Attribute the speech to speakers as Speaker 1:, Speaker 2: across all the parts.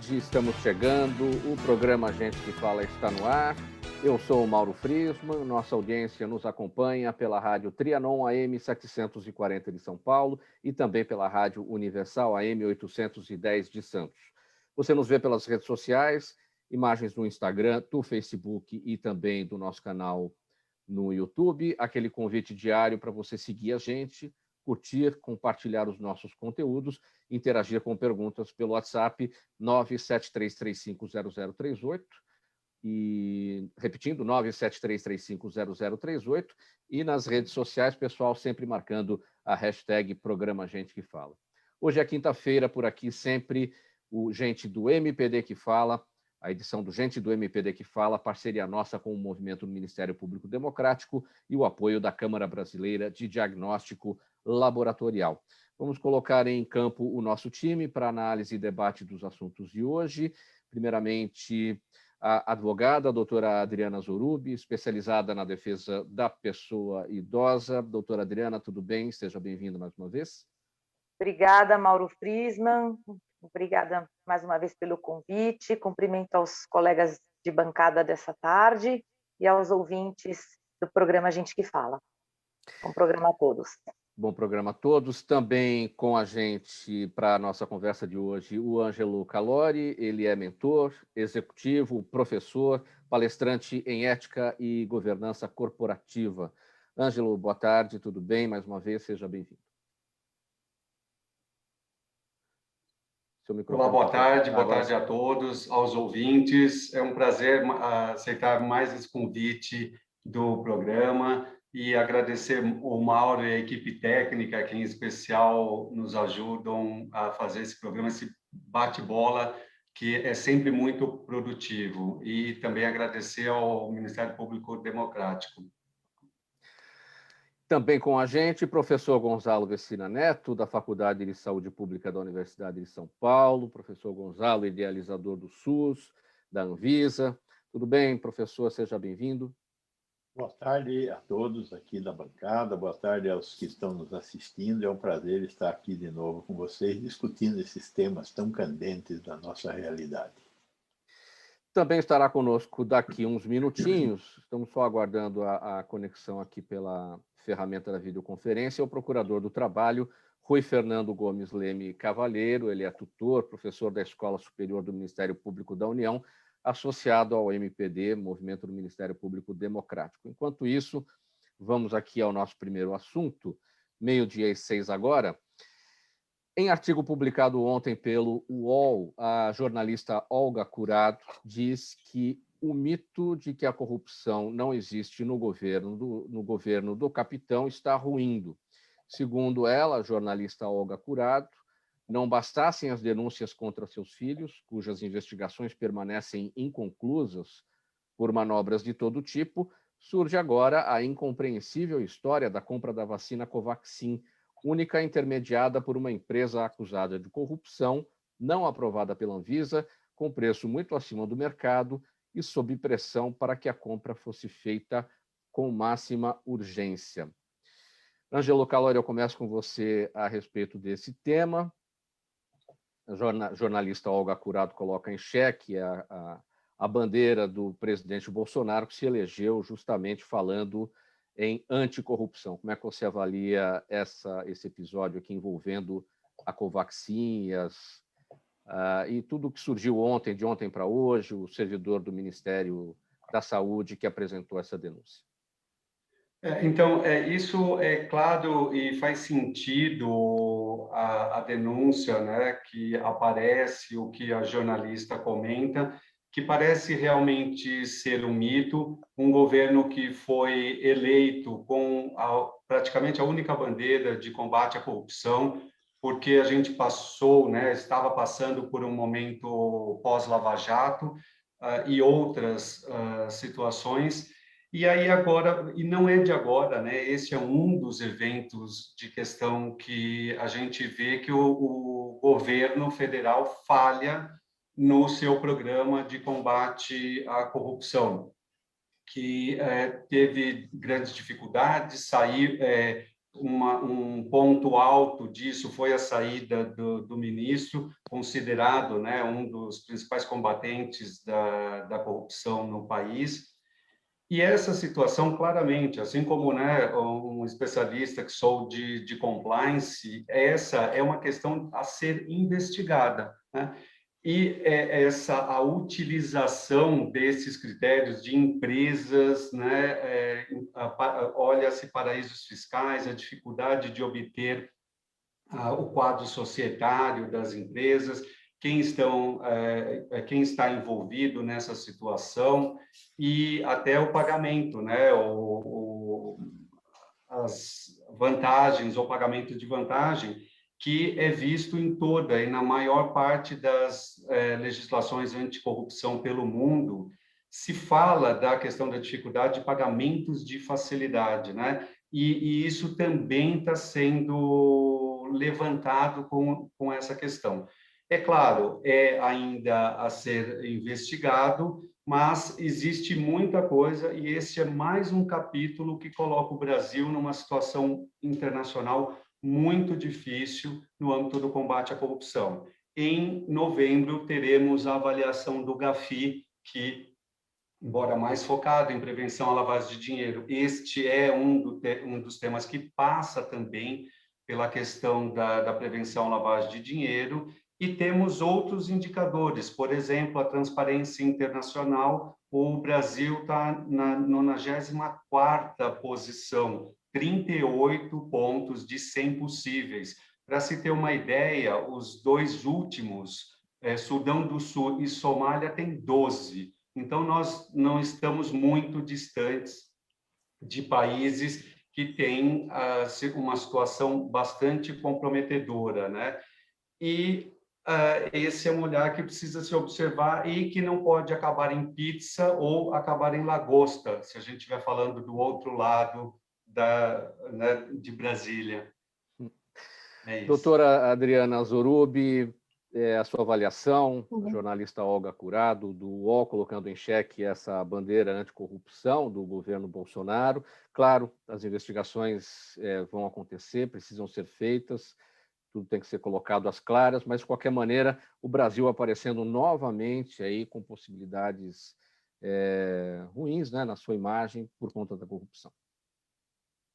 Speaker 1: tarde, estamos chegando, o programa Gente que Fala está no ar. Eu sou o Mauro Friesman, nossa audiência nos acompanha pela rádio Trianon AM 740 de São Paulo e também pela rádio Universal AM 810 de Santos. Você nos vê pelas redes sociais, imagens no Instagram, do Facebook e também do nosso canal no YouTube. Aquele convite diário para você seguir a gente, curtir, compartilhar os nossos conteúdos, interagir com perguntas pelo WhatsApp 973350038 e repetindo 973350038 e nas redes sociais, pessoal, sempre marcando a hashtag Programa Gente que Fala. Hoje é quinta-feira, por aqui sempre o Gente do MPD que Fala, a edição do Gente do MPD que Fala, parceria nossa com o movimento do Ministério Público Democrático e o apoio da Câmara Brasileira de Diagnóstico Laboratorial. Vamos colocar em campo o nosso time para análise e debate dos assuntos de hoje. Primeiramente, a advogada, a doutora Adriana Zorubi, especializada na defesa da pessoa idosa. Doutora Adriana, tudo bem? Seja bem-vinda mais uma vez.
Speaker 2: Obrigada, Mauro Friesman. Obrigada mais uma vez pelo convite. Cumprimento aos colegas de bancada dessa tarde e aos ouvintes do programa Gente que Fala. Bom programa a todos.
Speaker 1: Bom programa a todos. Também com a gente para a nossa conversa de hoje, o Ângelo Calori. Ele é mentor, executivo, professor, palestrante em ética e governança corporativa. Ângelo, boa tarde, tudo bem? Mais uma vez, seja bem-vindo.
Speaker 3: Olá, boa tarde a todos, aos ouvintes. É um prazer aceitar mais esse convite do programa e agradecer o Mauro e a equipe técnica, que em especial nos ajudam a fazer esse programa, esse bate-bola, que é sempre muito produtivo. E também agradecer ao Ministério Público Democrático.
Speaker 1: Também com a gente, professor Gonzalo Vecina Neto, da Faculdade de Saúde Pública da Universidade de São Paulo. Professor Gonzalo, idealizador do SUS, da Anvisa. Tudo bem, professor? Seja bem-vindo.
Speaker 4: Boa tarde a todos aqui da bancada, boa tarde aos que estão nos assistindo. É um prazer estar aqui de novo com vocês, discutindo esses temas tão candentes da nossa realidade.
Speaker 1: Também estará conosco daqui uns minutinhos, estamos só aguardando a conexão aqui pela ferramenta da videoconferência, o procurador do trabalho, Rui Fernando Gomes Leme Cavalheiro. Ele é tutor, professor da Escola Superior do Ministério Público da União, associado ao MPD, Movimento do Ministério Público Democrático. Enquanto isso, vamos aqui ao nosso primeiro assunto, 12:06 agora. Em artigo publicado ontem pelo UOL, a jornalista Olga Curado diz que o mito de que a corrupção não existe no governo do capitão está ruindo. Segundo ela, a jornalista Olga Curado, não bastassem as denúncias contra seus filhos, cujas investigações permanecem inconclusas por manobras de todo tipo, surge agora a incompreensível história da compra da vacina Covaxin, única intermediada por uma empresa acusada de corrupção, não aprovada pela Anvisa, com preço muito acima do mercado e sob pressão para que a compra fosse feita com máxima urgência. Ângelo Calori, eu começo com você a respeito desse tema. A jornalista Olga Curado coloca em xeque a bandeira do presidente Bolsonaro, que se elegeu justamente falando em anticorrupção. Como é que você avalia esse episódio aqui envolvendo a Covaxin e tudo o que surgiu ontem, de ontem para hoje, o servidor do Ministério da Saúde que apresentou essa denúncia?
Speaker 3: Então, isso é claro e faz sentido a denúncia, né, que aparece, o que a jornalista comenta, que parece realmente ser um mito, um governo que foi eleito com praticamente a única bandeira de combate à corrupção, porque a gente passou, né, estava passando por um momento pós-Lava Jato e outras situações. E aí agora, e não é de agora, né? Esse é um dos eventos de questão que a gente vê que o governo federal falha no seu programa de combate à corrupção, que teve grandes dificuldades, um ponto alto disso foi a saída do ministro, considerado, né, um dos principais combatentes da corrupção no país. E essa situação, claramente, assim como, né, um especialista que sou de compliance, essa é uma questão a ser investigada, né? E a utilização desses critérios de empresas, né, olha-se paraísos fiscais, a dificuldade de obter o quadro societário das empresas, quem está envolvido nessa situação e até o pagamento, né, as vantagens ou pagamento de vantagem, que é visto em toda e na maior parte das legislações anticorrupção pelo mundo, se fala da questão da dificuldade de pagamentos de facilidade, né? E isso também está sendo levantado com essa questão. É claro, é ainda a ser investigado, mas existe muita coisa e esse é mais um capítulo que coloca o Brasil numa situação internacional muito difícil no âmbito do combate à corrupção. Em novembro, teremos a avaliação do GAFI, que, embora mais focado em prevenção à lavagem de dinheiro, este é um dos temas que passa também pela questão da prevenção à lavagem de dinheiro, e temos outros indicadores, por exemplo, a transparência internacional, o Brasil está na 94ª posição, 38 pontos de 100 possíveis. Para se ter uma ideia, os dois últimos, Sudão do Sul e Somália, têm 12. Então, nós não estamos muito distantes de países que têm uma situação bastante comprometedora, né? E esse é um olhar que precisa se observar e que não pode acabar em pizza ou acabar em lagosta, se a gente estiver falando do outro lado né, de Brasília. É isso.
Speaker 1: Doutora Adriana Zorubi, a sua avaliação, a jornalista Olga Curado, do UOL, colocando em xeque essa bandeira anticorrupção do governo Bolsonaro. Claro, as investigações vão acontecer, precisam ser feitas, tudo tem que ser colocado às claras, mas, de qualquer maneira, o Brasil aparecendo novamente aí com possibilidades ruins, né, na sua imagem por conta da corrupção.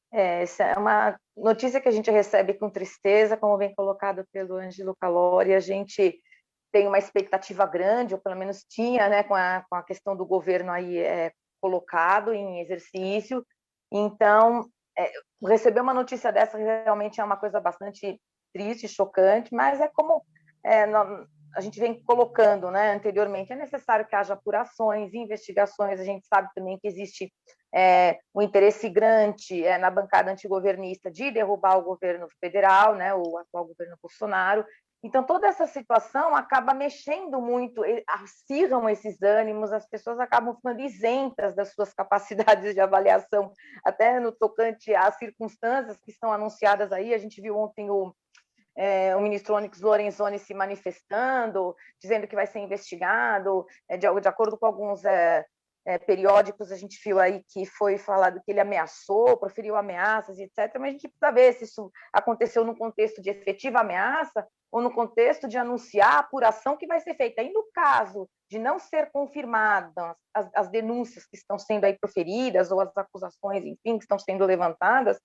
Speaker 2: Essa é uma notícia que a gente recebe com tristeza, como bem colocado pelo Ângelo Calori. A gente tem uma expectativa grande, ou pelo menos tinha, né, com a questão do governo aí colocado em exercício. Então, receber uma notícia dessa realmente é uma coisa bastante triste, chocante, mas é como a gente vem colocando, né, anteriormente, é necessário que haja apurações, investigações. A gente sabe também que existe um interesse grande na bancada antigovernista de derrubar o governo federal, né, o atual governo Bolsonaro. Então, toda essa situação acaba mexendo muito, acirram esses ânimos, as pessoas acabam ficando isentas das suas capacidades de avaliação, até no tocante às circunstâncias que estão anunciadas aí. A gente viu ontem o ministro Onyx Lorenzoni se manifestando, dizendo que vai ser investigado, de acordo com alguns periódicos, a gente viu aí que foi falado que ele ameaçou, proferiu ameaças, etc., mas a gente precisa ver se isso aconteceu no contexto de efetiva ameaça ou no contexto de anunciar a apuração que vai ser feita. E no caso de não ser confirmadas as denúncias que estão sendo aí proferidas ou as acusações, enfim, que estão sendo levantadas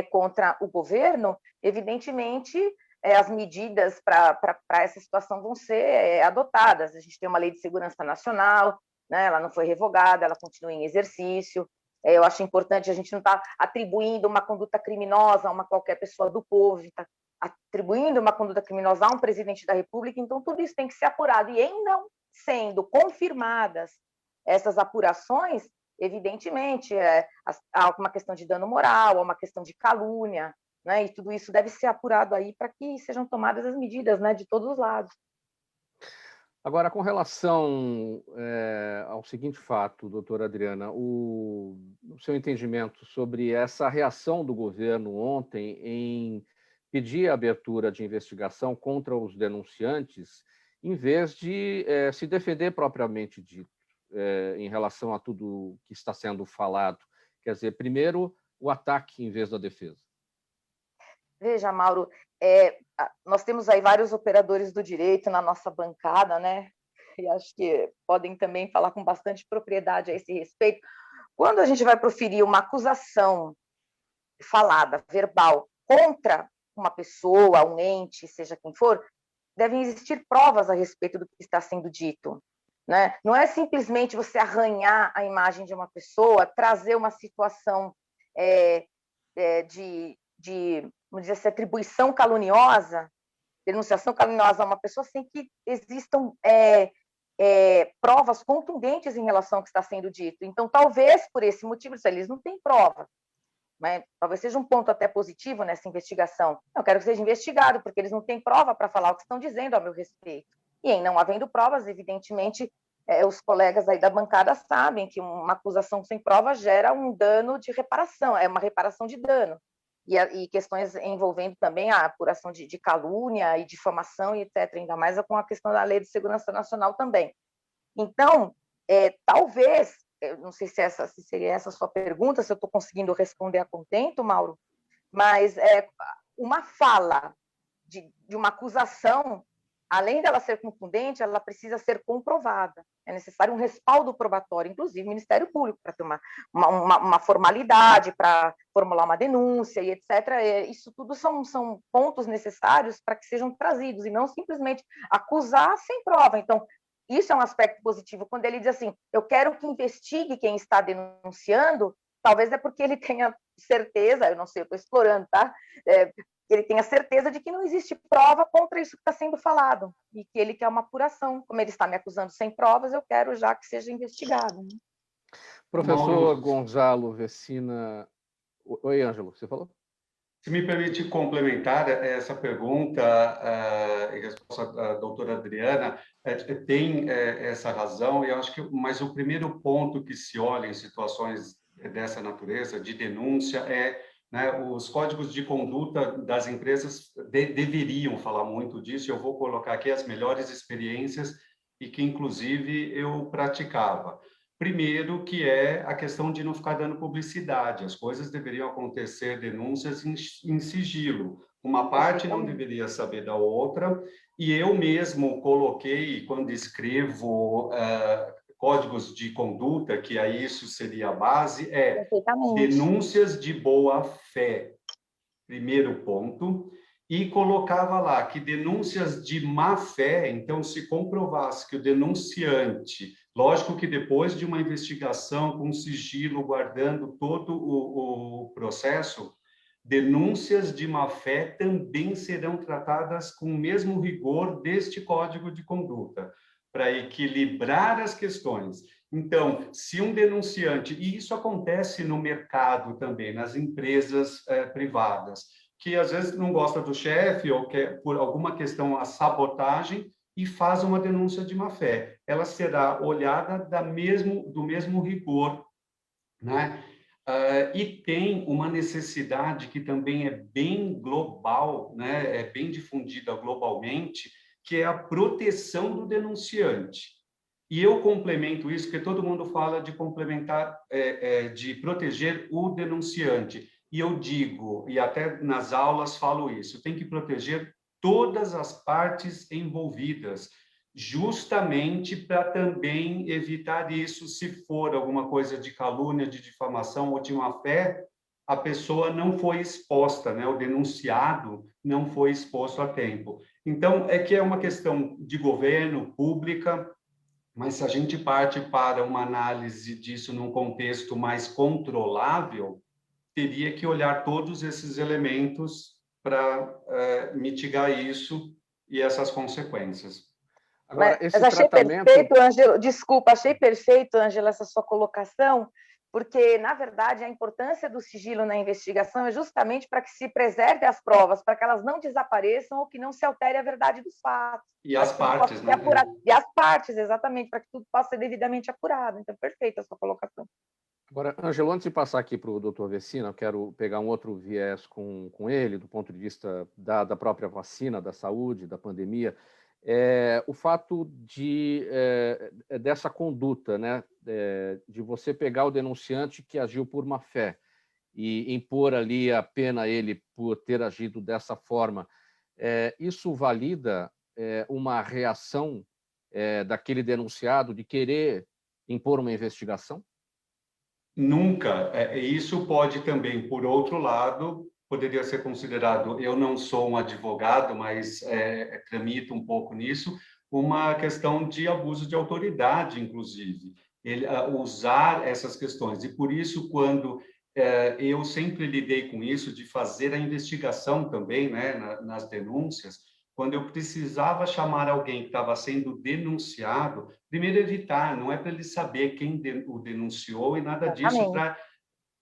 Speaker 2: contra o governo, evidentemente as medidas para essa situação vão ser adotadas. A gente tem uma lei de segurança nacional, né? Ela não foi revogada, ela continua em exercício. Eu acho importante, a gente não está atribuindo uma conduta criminosa a uma qualquer pessoa do povo, a gente está atribuindo uma conduta criminosa a um presidente da República, então tudo isso tem que ser apurado. E ainda sendo confirmadas essas apurações, evidentemente, há uma questão de dano moral, há uma questão de calúnia, né? E tudo isso deve ser apurado aí para que sejam tomadas as medidas, né, de todos os lados.
Speaker 1: Agora, com relação ao seguinte fato, doutora Adriana, o seu entendimento sobre essa reação do governo ontem em pedir a abertura de investigação contra os denunciantes, em vez de se defender propriamente dito, em relação a tudo que está sendo falado. Quer dizer, primeiro, o ataque em vez da defesa.
Speaker 2: Veja, Mauro, nós temos aí vários operadores do direito na nossa bancada, né? E acho que podem também falar com bastante propriedade a esse respeito. Quando a gente vai proferir uma acusação falada, verbal, contra uma pessoa, um ente, seja quem for, devem existir provas a respeito do que está sendo dito, né? Não é simplesmente você arranhar a imagem de uma pessoa, trazer uma situação vamos dizer assim, atribuição caluniosa, denunciação caluniosa a uma pessoa sem que existam provas contundentes em relação ao que está sendo dito. Então, talvez por esse motivo, eles não têm prova. Né? Talvez seja um ponto até positivo nessa investigação. Eu quero que seja investigado, porque eles não têm prova para falar o que estão dizendo a meu respeito. E em não havendo provas, evidentemente, os colegas aí da bancada sabem que uma acusação sem prova gera um dano de reparação, é uma reparação de dano. E questões envolvendo também a apuração de calúnia e difamação e etc., ainda mais com a questão da Lei de Segurança Nacional também. Então, talvez, eu não sei se seria essa a sua pergunta, se eu estou conseguindo responder a contento, Mauro, mas uma fala de uma acusação, além dela ser contundente, ela precisa ser comprovada. É necessário um respaldo probatório, inclusive o Ministério Público, para ter uma formalidade, para formular uma denúncia e etc. Isso tudo são pontos necessários para que sejam trazidos, e não simplesmente acusar sem prova. Então, isso é um aspecto positivo. Quando ele diz assim, eu quero que investigue quem está denunciando, talvez é porque ele tenha certeza, eu não sei, eu estou explorando, tá? Ele tenha certeza de que não existe prova contra isso que está sendo falado, e que ele quer uma apuração. Como ele está me acusando sem provas, eu quero já que seja investigado. Né?
Speaker 1: Professor Gonzalo Vecina... Oi, Ângelo, você falou?
Speaker 3: Se me permite complementar essa pergunta, em resposta à doutora Adriana, tem essa razão, e acho que, mas o primeiro ponto que se olha em situações dessa natureza, de denúncia, né, os códigos de conduta das empresas deveriam falar muito disso. Eu vou colocar aqui as melhores experiências e que, inclusive, eu praticava. Primeiro, que é a questão de não ficar dando publicidade. As coisas deveriam acontecer, denúncias em sigilo. Uma parte não deveria saber da outra. E eu mesmo coloquei, quando escrevo códigos de conduta, que aí isso seria a base, denúncias de boa-fé. Primeiro ponto. E colocava lá que denúncias de má-fé, então, se comprovasse que o denunciante, lógico que depois de uma investigação com sigilo, guardando todo o processo, denúncias de má-fé também serão tratadas com o mesmo rigor deste Código de Conduta, para equilibrar as questões. Então, se um denunciante, e isso acontece no mercado também, nas empresas privadas, que às vezes não gosta do chefe ou quer, por alguma questão, a sabotagem, e faz uma denúncia de má-fé. Ela será olhada do mesmo rigor, né? E tem uma necessidade que também é bem global, né? É bem difundida globalmente, que é a proteção do denunciante. E eu complemento isso, porque todo mundo fala de complementar, de proteger o denunciante. E eu digo, e até nas aulas falo isso, tem que proteger todas as partes envolvidas, justamente para também evitar isso, se for alguma coisa de calúnia, de difamação ou de má-fé, a pessoa não foi exposta, né? O denunciado não foi exposto a tempo. Então, é que é uma questão de governo, pública, mas se a gente parte para uma análise disso num contexto mais controlável, teria que olhar todos esses elementos para mitigar isso e essas consequências.
Speaker 1: Agora,
Speaker 2: mas achei perfeito, Ângelo, desculpa, achei perfeito, Ângelo, essa sua colocação, porque, na verdade, a importância do sigilo na investigação é justamente para que se preserve as provas, para que elas não desapareçam ou que não se altere a verdade dos fatos.
Speaker 3: E as partes, né?
Speaker 2: E as partes, exatamente, para que tudo possa ser devidamente apurado. Então, perfeita a sua colocação.
Speaker 1: Agora, Ângelo, antes de passar aqui para o doutor Vecina, eu quero pegar um outro viés com ele, do ponto de vista da própria vacina, da saúde, da pandemia, o fato dessa conduta, né, de você pegar o denunciante que agiu por má-fé e impor ali a pena a ele por ter agido dessa forma, isso valida uma reação daquele denunciado de querer impor uma investigação?
Speaker 3: Nunca. Isso pode também, por outro lado, poderia ser considerado, eu não sou um advogado, mas tramito um pouco nisso, uma questão de abuso de autoridade, inclusive. Ele, usar essas questões. E por isso, quando eu sempre lidei com isso, de fazer a investigação também, né, nas denúncias, quando eu precisava chamar alguém que estava sendo denunciado, primeiro evitar, não é para ele saber quem o denunciou e nada disso, para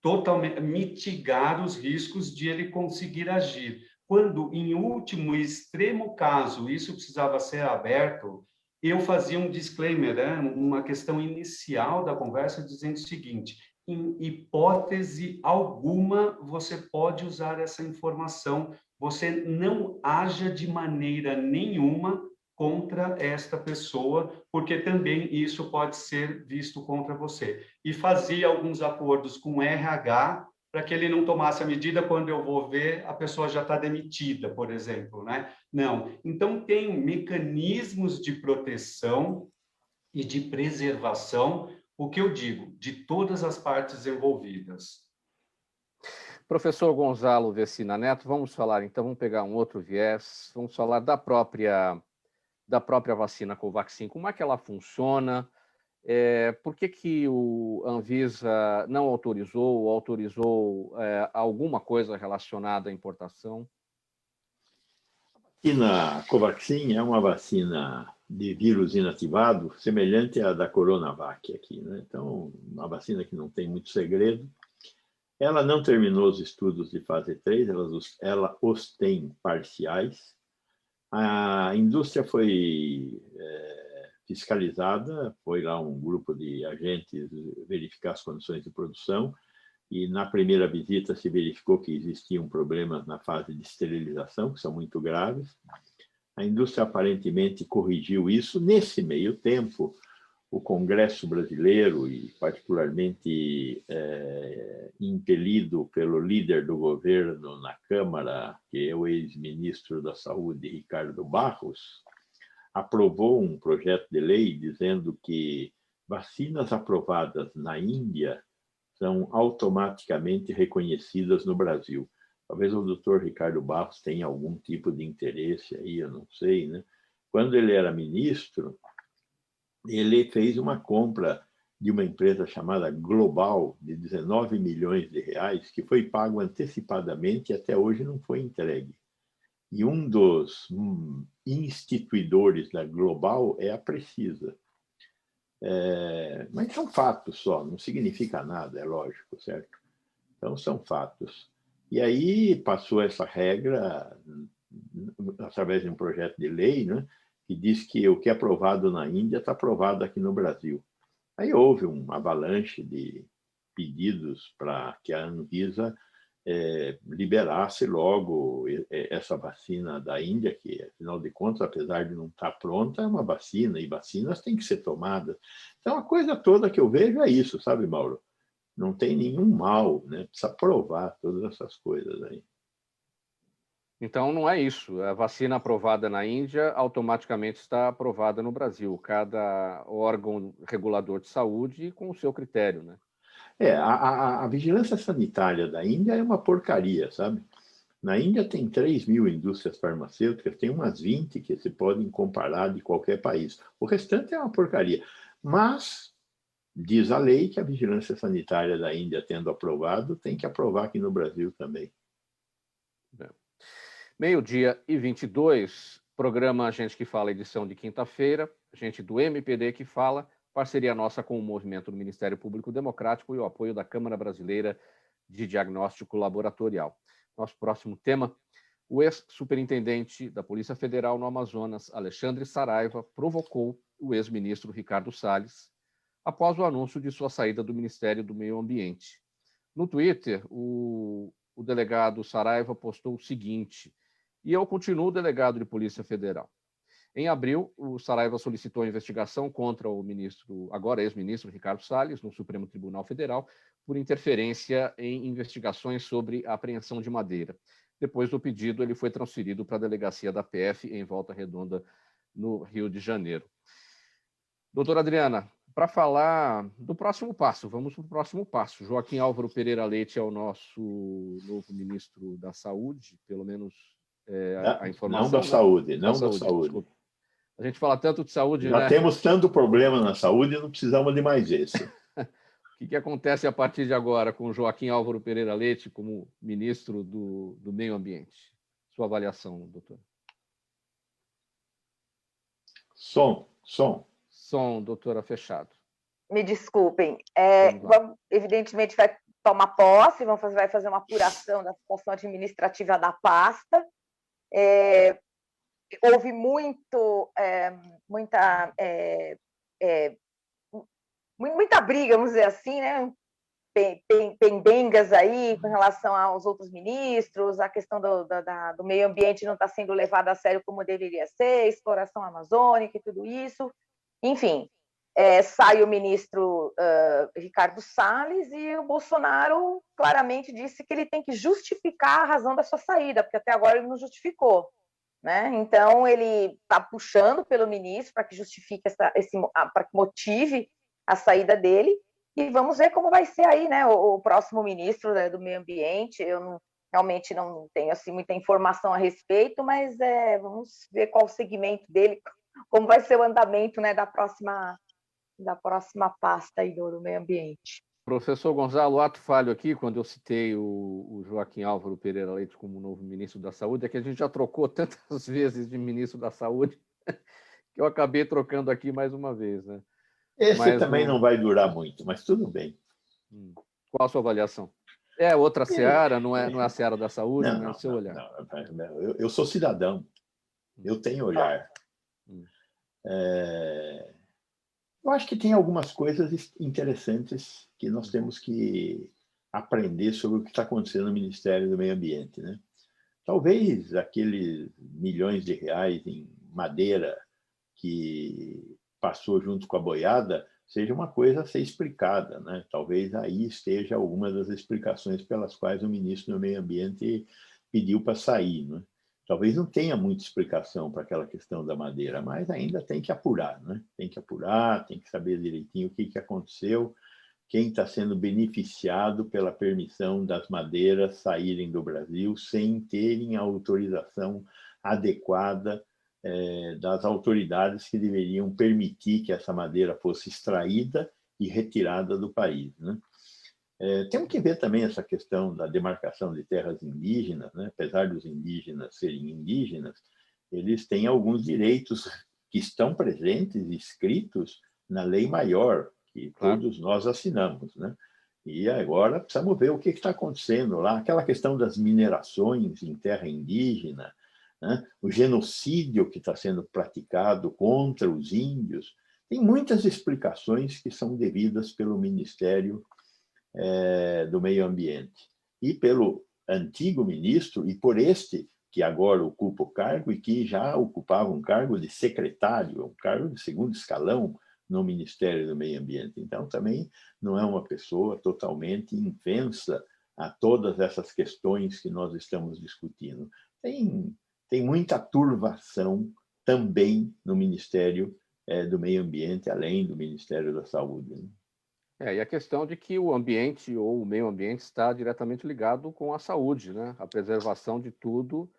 Speaker 3: totalmente mitigar os riscos de ele conseguir agir. Quando, em último e extremo caso, isso precisava ser aberto, eu fazia um disclaimer, né? Uma questão inicial da conversa, dizendo o seguinte: em hipótese alguma, você pode usar essa informação, você não haja de maneira nenhuma contra esta pessoa, porque também isso pode ser visto contra você. E fazia alguns acordos com o RH para que ele não tomasse a medida quando eu vou ver a pessoa já está demitida, por exemplo, né? Não. Então, tem mecanismos de proteção e de preservação, o que eu digo, de todas as partes envolvidas.
Speaker 1: Professor Gonzalo Vecina Neto, vamos falar então, vamos pegar um outro viés, vamos falar da própria vacina Covaxin, como é que ela funciona, por que o Anvisa não autorizou ou autorizou alguma coisa relacionada à importação?
Speaker 4: A vacina Covaxin é uma vacina de vírus inativado, semelhante à da Coronavac aqui, né? Então, uma vacina que não tem muito segredo. Ela não terminou os estudos de fase 3, ela os tem parciais. A indústria foi fiscalizada, foi lá um grupo de agentes verificar as condições de produção, e na primeira visita se verificou que existiam problemas na fase de esterilização, que são muito graves. A indústria aparentemente corrigiu isso. Nesse meio tempo, o Congresso brasileiro, e particularmente impelido pelo líder do governo na Câmara, que é o ex-ministro da Saúde, Ricardo Barros, aprovou um projeto de lei dizendo que vacinas aprovadas na Índia são automaticamente reconhecidas no Brasil. Talvez o doutor Ricardo Barros tenha algum tipo de interesse aí, eu não sei, né? Quando ele era ministro, ele fez uma compra de uma empresa chamada Global, de 19 milhões de reais, que foi pago antecipadamente e até hoje não foi entregue. E um dos instituidores da Global é a Precisa. Mas são fatos só, não significa nada, é lógico, certo? Então, são fatos. E aí passou essa regra, através de um projeto de lei, né, que diz que o que é aprovado na Índia está aprovado aqui no Brasil. Aí houve uma avalanche de pedidos para que a Anvisa liberasse logo essa vacina da Índia, que, afinal de contas, apesar de não estar pronta, é uma vacina, e vacinas têm que ser tomadas. Então, a coisa toda que eu vejo é isso, sabe, Mauro? Não tem nenhum mal, né? Precisa provar todas essas coisas aí.
Speaker 1: Então, não é isso. A vacina aprovada na Índia automaticamente está aprovada no Brasil. Cada órgão regulador de saúde com o seu critério, né?
Speaker 4: A vigilância sanitária da Índia é uma porcaria, sabe? Na Índia tem 3 mil indústrias farmacêuticas, tem umas 20 que se podem comparar de qualquer país. O restante é uma porcaria. Mas diz a lei que a vigilância sanitária da Índia, tendo aprovado, tem que aprovar aqui no Brasil também.
Speaker 1: Meio-dia e 22, programa Gente que Fala, edição de quinta-feira, gente do MPD que fala, parceria nossa com o movimento do Ministério Público Democrático e o apoio da Câmara Brasileira de Diagnóstico Laboratorial. Nosso próximo tema, o ex-superintendente da Polícia Federal no Amazonas, Alexandre Saraiva, provocou o ex-ministro Ricardo Salles após o anúncio de sua saída do Ministério do Meio Ambiente. No Twitter, o delegado Saraiva postou o seguinte: e eu continuo delegado de Polícia Federal. Em abril, o Saraiva solicitou a investigação contra o ministro, agora ex-ministro Ricardo Salles, no Supremo Tribunal Federal, por interferência em investigações sobre a apreensão de madeira. Depois do pedido, ele foi transferido para a delegacia da PF em Volta Redonda, no Rio de Janeiro. Doutora Adriana, para falar do próximo passo, vamos para o próximo passo. Joaquim Álvaro Pereira Leite é o nosso novo ministro da Saúde, pelo menos a informação.
Speaker 4: Não da saúde, não da saúde.
Speaker 1: Desculpa. A gente fala tanto de saúde,
Speaker 4: Já
Speaker 1: né?
Speaker 4: temos tanto problema na saúde, não precisamos de mais esse.
Speaker 1: O que acontece a partir de agora com Joaquim Álvaro Pereira Leite como ministro do Meio Ambiente? Sua avaliação, doutor.
Speaker 4: Som.
Speaker 1: Som, doutora, fechado.
Speaker 2: Me desculpem. Evidentemente, vai tomar posse, vai fazer uma apuração da situação administrativa da pasta. Houve muita briga, vamos dizer assim, né? Pendengas aí com relação aos outros ministros, a questão do meio ambiente não está sendo levada a sério como deveria ser, exploração amazônica e tudo isso. Enfim, sai o ministro Ricardo Salles e o Bolsonaro claramente disse que ele tem que justificar a razão da sua saída, porque até agora ele não justificou. Né? Então, ele está puxando pelo ministro para que justifique, para que motive a saída dele, e vamos ver como vai ser aí, né, o próximo ministro, né, do Meio Ambiente. Eu realmente não tenho assim, muita informação a respeito, mas vamos ver qual o segmento dele, como vai ser o andamento, né, da próxima pasta aí do Meio Ambiente.
Speaker 1: Professor Gonzalo, ato falho aqui, quando eu citei o Joaquim Álvaro Pereira Leite como novo ministro da Saúde, é que a gente já trocou tantas vezes de ministro da Saúde que eu acabei trocando aqui mais uma vez, né?
Speaker 4: Esse também não vai durar muito, mas tudo bem.
Speaker 1: Qual a sua avaliação? É outra seara, não é a seara da saúde, não, o seu olhar.
Speaker 4: Não. Eu sou cidadão, eu tenho olhar. Eu acho que tem algumas coisas interessantes que nós temos que aprender sobre o que está acontecendo no Ministério do Meio Ambiente, né? Talvez aqueles milhões de reais em madeira que passou junto com a boiada seja uma coisa a ser explicada, né? Talvez aí esteja alguma das explicações pelas quais o ministro do Meio Ambiente pediu para sair, né? Talvez não tenha muita explicação para aquela questão da madeira, mas ainda tem que apurar, né? Tem que apurar, tem que saber direitinho o que aconteceu, quem está sendo beneficiado pela permissão das madeiras saírem do Brasil sem terem a autorização adequada das autoridades que deveriam permitir que essa madeira fosse extraída e retirada do país, né? Temos que ver também essa questão da demarcação de terras indígenas, né? Apesar dos indígenas serem indígenas, eles têm alguns direitos que estão presentes e escritos na lei maior, que todos nós assinamos, né? E agora precisamos ver o que está acontecendo lá, aquela questão das minerações em terra indígena, né? O genocídio que está sendo praticado contra os índios. Tem muitas explicações que são devidas pelo Ministério do Meio Ambiente e pelo antigo ministro e por este que agora ocupa o cargo e que já ocupava um cargo de secretário, um cargo de segundo escalão no Ministério do Meio Ambiente. Então, também não é uma pessoa totalmente invensa a todas essas questões que nós estamos discutindo. Tem muita turvação também no Ministério do Meio Ambiente, além do Ministério da Saúde, né?
Speaker 1: E a questão de que o ambiente ou o meio ambiente está diretamente ligado com a saúde, né? A preservação de tudo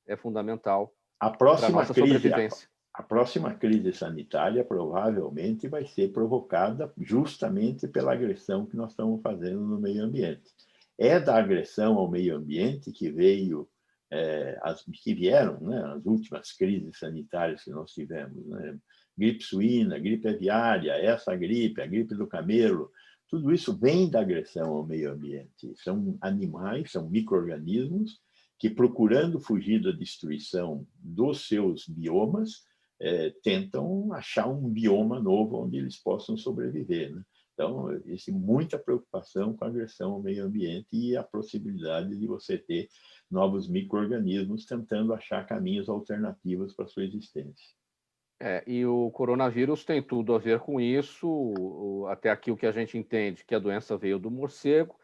Speaker 1: é fundamental para a nossa sobrevivência.
Speaker 4: A próxima crise sanitária provavelmente vai ser provocada justamente pela agressão que nós estamos fazendo no meio ambiente. É da agressão ao meio ambiente que vieram, né, as últimas crises sanitárias que nós tivemos, né? Gripe suína, gripe aviária, a gripe do camelo, tudo isso vem da agressão ao meio ambiente. São animais, são micro-organismos que, procurando fugir da destruição dos seus biomas, tentam achar um bioma novo onde eles possam sobreviver, né? Então, existe muita preocupação com a agressão ao meio ambiente e a possibilidade de você ter novos micro-organismos tentando achar caminhos alternativos para a sua existência.
Speaker 1: E o coronavírus tem tudo a ver com isso, até aqui o que a gente entende, que a doença veio do morcego.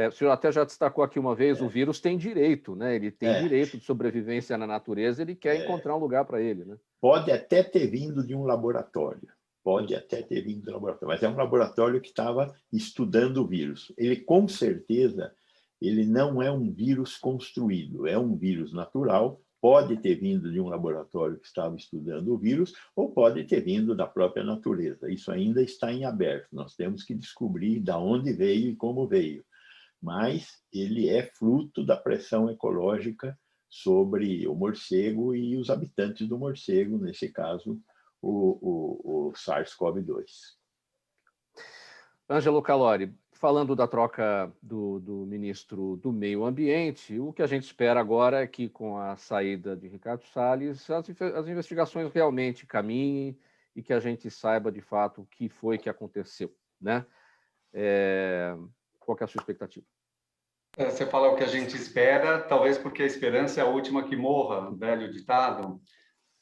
Speaker 1: O senhor até já destacou aqui uma vez, o vírus tem direito, né? Ele tem direito de sobrevivência na natureza, ele quer encontrar um lugar para ele, né?
Speaker 4: Pode até ter vindo de um laboratório, mas é um laboratório que estava estudando o vírus. Ele, com certeza, ele não é um vírus construído, é um vírus natural, pode ter vindo de um laboratório que estava estudando o vírus ou pode ter vindo da própria natureza. Isso ainda está em aberto, nós temos que descobrir de onde veio e como veio. Mas ele é fruto da pressão ecológica sobre o morcego e os habitantes do morcego, nesse caso, o SARS-CoV-2.
Speaker 1: Ângelo Calori, falando da troca do ministro do Meio Ambiente, o que a gente espera agora é que, com a saída de Ricardo Salles, as investigações realmente caminhem e que a gente saiba, de fato, o que foi que aconteceu, né? Qual que é a sua expectativa?
Speaker 3: Você fala o que a gente espera, talvez porque a esperança é a última que morra, velho ditado.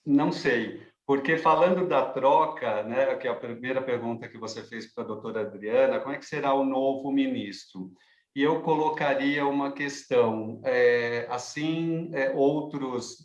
Speaker 3: Não sei, porque falando da troca, né, que é a primeira pergunta que você fez para a doutora Adriana, como é que será o novo ministro? E eu colocaria uma questão, outros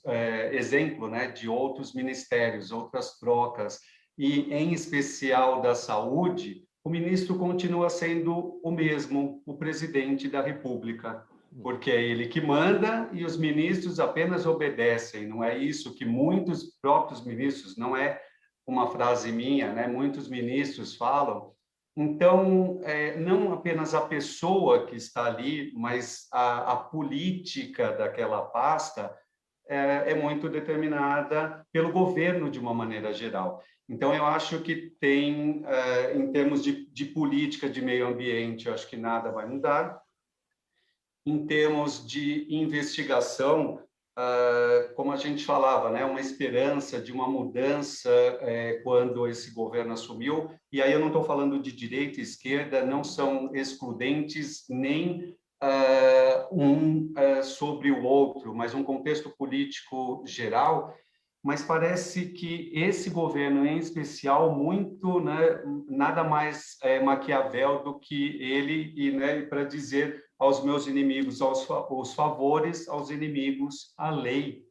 Speaker 3: exemplos, né, de outros ministérios, outras trocas, e em especial da saúde, o ministro continua sendo o mesmo, o presidente da República, porque é ele que manda e os ministros apenas obedecem. Não é isso que muitos próprios ministros, não é uma frase minha, né? Muitos ministros falam. Então, não apenas a pessoa que está ali, mas a política daquela pasta é muito determinada pelo governo de uma maneira geral. Então, eu acho que tem, em termos de política de meio ambiente, eu acho que nada vai mudar. Em termos de investigação, como a gente falava, né, uma esperança de uma mudança quando esse governo assumiu, e aí eu não estou falando de direita e esquerda, não são excludentes nem sobre o outro, mas um contexto político geral. Mas parece que esse governo, em especial, muito, né, nada mais Maquiavel do que ele, e, né, para dizer aos meus inimigos os favores, aos inimigos a lei.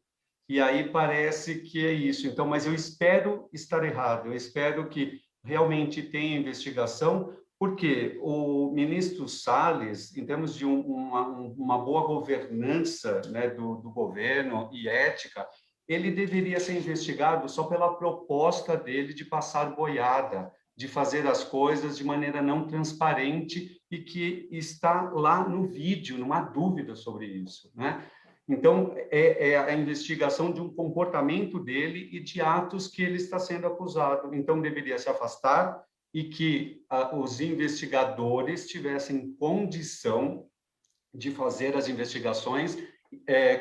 Speaker 3: E aí parece que é isso. Então, mas eu espero estar errado, eu espero que realmente tenha investigação, porque o ministro Salles, em termos de uma boa governança, né, do governo e ética, ele deveria ser investigado só pela proposta dele de passar boiada, de fazer as coisas de maneira não transparente e que está lá no vídeo, não há dúvida sobre isso, né? Então, é a investigação de um comportamento dele e de atos que ele está sendo acusado. Então, deveria se afastar e que os investigadores tivessem condição de fazer as investigações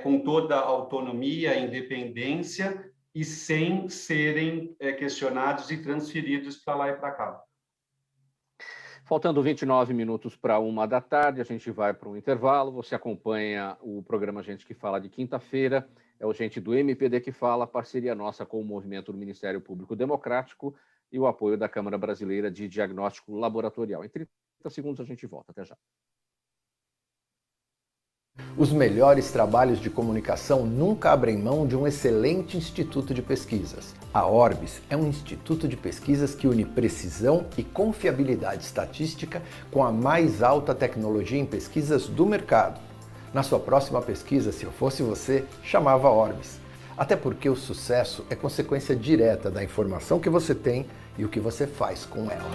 Speaker 3: com toda a autonomia, independência e sem serem questionados e transferidos para lá e para cá.
Speaker 1: Faltando 29 minutos para 1h da tarde, a gente vai para um intervalo. Você acompanha o programa Gente que Fala de quinta-feira. É o Gente do MPD que Fala, parceria nossa com o movimento do Ministério Público Democrático e o apoio da Câmara Brasileira de Diagnóstico Laboratorial. Em 30 segundos a gente volta. Até já.
Speaker 5: Os melhores trabalhos de comunicação nunca abrem mão de um excelente instituto de pesquisas. A Orbis é um instituto de pesquisas que une precisão e confiabilidade estatística com a mais alta tecnologia em pesquisas do mercado. Na sua próxima pesquisa, se eu fosse você, chamava Orbis. Até porque o sucesso é consequência direta da informação que você tem e o que você faz com ela.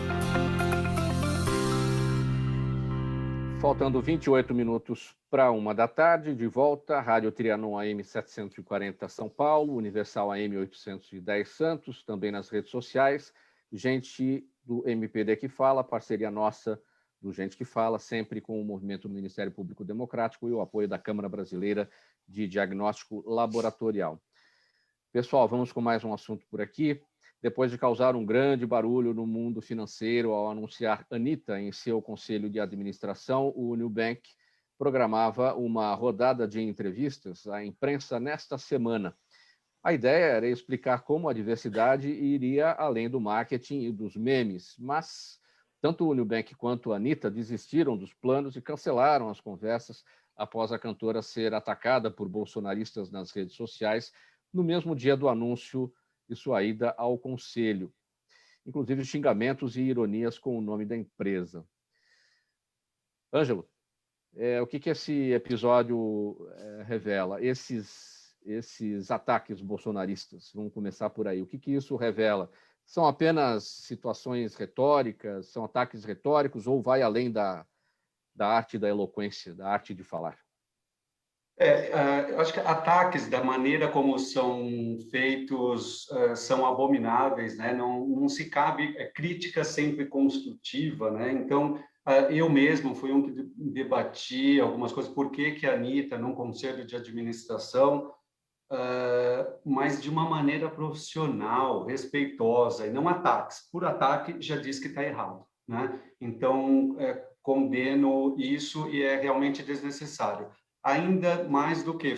Speaker 1: Faltando 28 minutos para 1h da tarde, de volta, Rádio Trianon AM 740 São Paulo, Universal AM 810 Santos, também nas redes sociais. Gente do MPD que Fala, parceria nossa do Gente que Fala, sempre com o movimento do Ministério Público Democrático e o apoio da Câmara Brasileira de Diagnóstico Laboratorial. Pessoal, vamos com mais um assunto por aqui. Depois de causar um grande barulho no mundo financeiro ao anunciar Anitta em seu conselho de administração, o Nubank programava uma rodada de entrevistas à imprensa nesta semana. A ideia era explicar como a diversidade iria além do marketing e dos memes, mas tanto o Nubank quanto a Anitta desistiram dos planos e cancelaram as conversas após a cantora ser atacada por bolsonaristas nas redes sociais no mesmo dia do anúncio de sua ida ao conselho. Inclusive xingamentos e ironias com o nome da empresa. Ângelo, o que esse episódio revela? Esses ataques bolsonaristas, vamos começar por aí. O que isso revela? São apenas situações retóricas, são ataques retóricos ou vai além da arte da eloquência, da arte de falar?
Speaker 3: Eu acho que ataques, da maneira como são feitos, são abomináveis, né? Não se cabe crítica sempre construtiva, né? Então, eu mesmo fui um que debati algumas coisas, por que a Anitta, num conselho de administração, mas de uma maneira profissional, respeitosa, e não ataques. Por ataque, já diz que está errado, né? Então, condeno isso e é realmente desnecessário. Ainda mais do que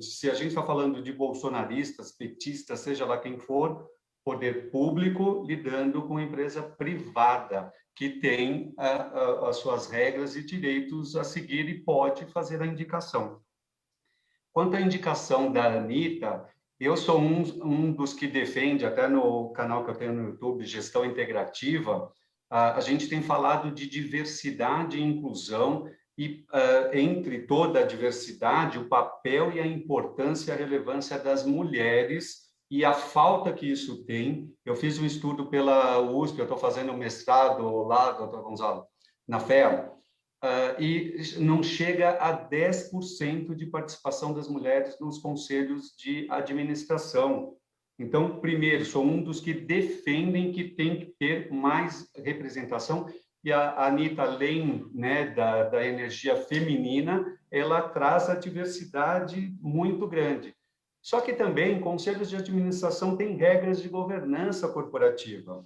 Speaker 3: se a gente está falando de bolsonaristas, petistas, seja lá quem for, poder público lidando com empresa privada, que tem as suas regras e direitos a seguir e pode fazer a indicação. Quanto à indicação da Anitta, eu sou um dos que defende, até no canal que eu tenho no YouTube, Gestão Integrativa, a gente tem falado de diversidade e inclusão, e entre toda a diversidade, o papel e a importância e a relevância das mulheres e a falta que isso tem. Eu fiz um estudo pela USP, eu estou fazendo um mestrado lá, doutor Gonzalo, na FEA, e não chega a 10% de participação das mulheres nos conselhos de administração. Então, primeiro, sou um dos que defendem que tem que ter mais representação, e a Anitta, além, né, da energia feminina, ela traz a diversidade muito grande. Só que também, conselhos de administração têm regras de governança corporativa.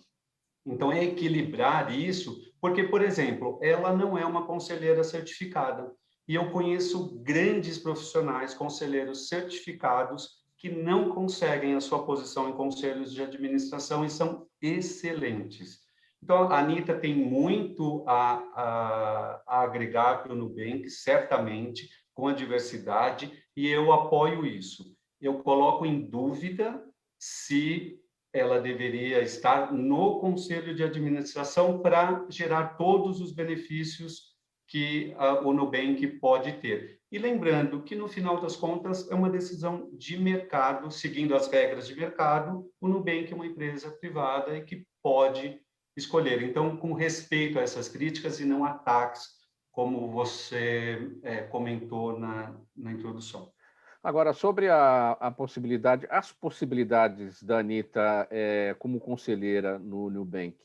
Speaker 3: Então, é equilibrar isso, porque, por exemplo, ela não é uma conselheira certificada. E eu conheço grandes profissionais, conselheiros certificados, que não conseguem a sua posição em conselhos de administração e são excelentes. Então, a Anitta tem muito a agregar para o Nubank, certamente, com a diversidade, e eu apoio isso. Eu coloco em dúvida se ela deveria estar no conselho de administração para gerar todos os benefícios que o Nubank pode ter. E lembrando que, no final das contas, é uma decisão de mercado, seguindo as regras de mercado, o Nubank é uma empresa privada e que pode escolher. Então, com respeito a essas críticas e não ataques, como você comentou na introdução.
Speaker 1: Agora, sobre as possibilidades da Anitta como conselheira no Nubank.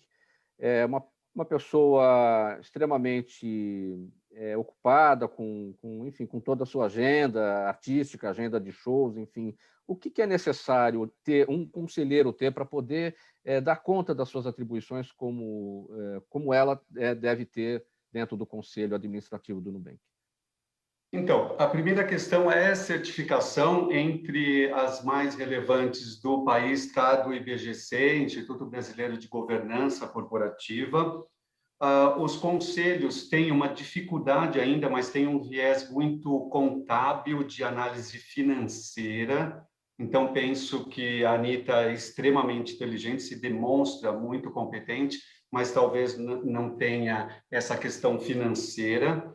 Speaker 1: É uma pessoa extremamente ocupada enfim, com toda a sua agenda artística, agenda de shows, enfim. O que é necessário ter um conselheiro para poder dar conta das suas atribuições como ela deve ter dentro do conselho administrativo do Nubank?
Speaker 3: Então, a primeira questão é certificação entre as mais relevantes do país, está do IBGC, Instituto Brasileiro de Governança Corporativa. Os conselhos têm uma dificuldade ainda, mas têm um viés muito contábil de análise financeira. Então, penso que a Anitta é extremamente inteligente, se demonstra muito competente, mas talvez não tenha essa questão financeira.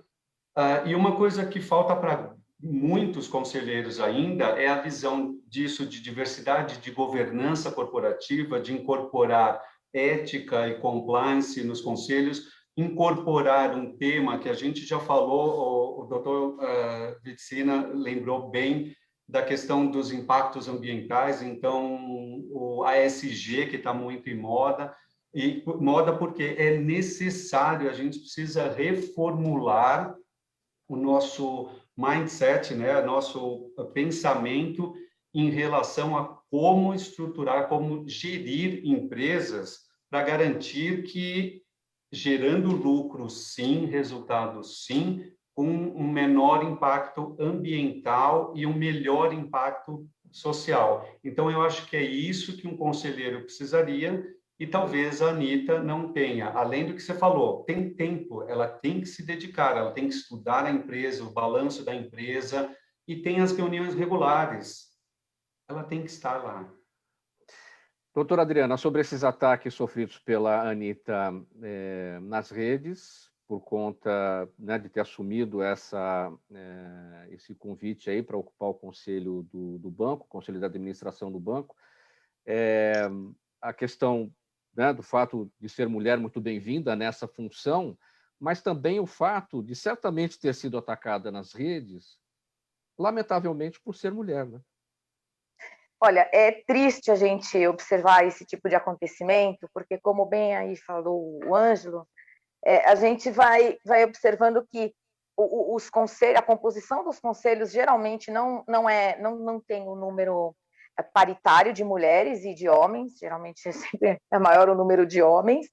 Speaker 3: E uma coisa que falta para muitos conselheiros ainda é a visão disso de diversidade de governança corporativa, de incorporar ética e compliance nos conselhos, incorporar um tema que a gente já falou, o doutor Vicina lembrou bem da questão dos impactos ambientais, então o ASG, que está muito em moda, e moda porque é necessário, a gente precisa reformular o nosso mindset, né, nosso pensamento em relação a como estruturar, como gerir empresas para garantir que, gerando lucro, sim, resultado, sim, com um menor impacto ambiental e um melhor impacto social. Então, eu acho que é isso que um conselheiro precisaria, e talvez a Anitta não tenha. Além do que você falou, tem tempo, ela tem que se dedicar, ela tem que estudar a empresa, o balanço da empresa, e tem as reuniões regulares. Ela tem que estar lá.
Speaker 1: Doutora Adriana, sobre esses ataques sofridos pela Anitta nas redes, por conta, né, de ter assumido esse convite aí para ocupar o conselho do banco, o conselho de administração do banco, a questão, né, do fato de ser mulher muito bem-vinda nessa função, mas também o fato de certamente ter sido atacada nas redes, lamentavelmente por ser mulher, né?
Speaker 2: Olha, é triste a gente observar esse tipo de acontecimento, porque, como bem aí falou o Ângelo, a gente vai observando que os conselhos, a composição dos conselhos geralmente não tem um número paritário de mulheres e de homens, geralmente sempre é maior o número de homens.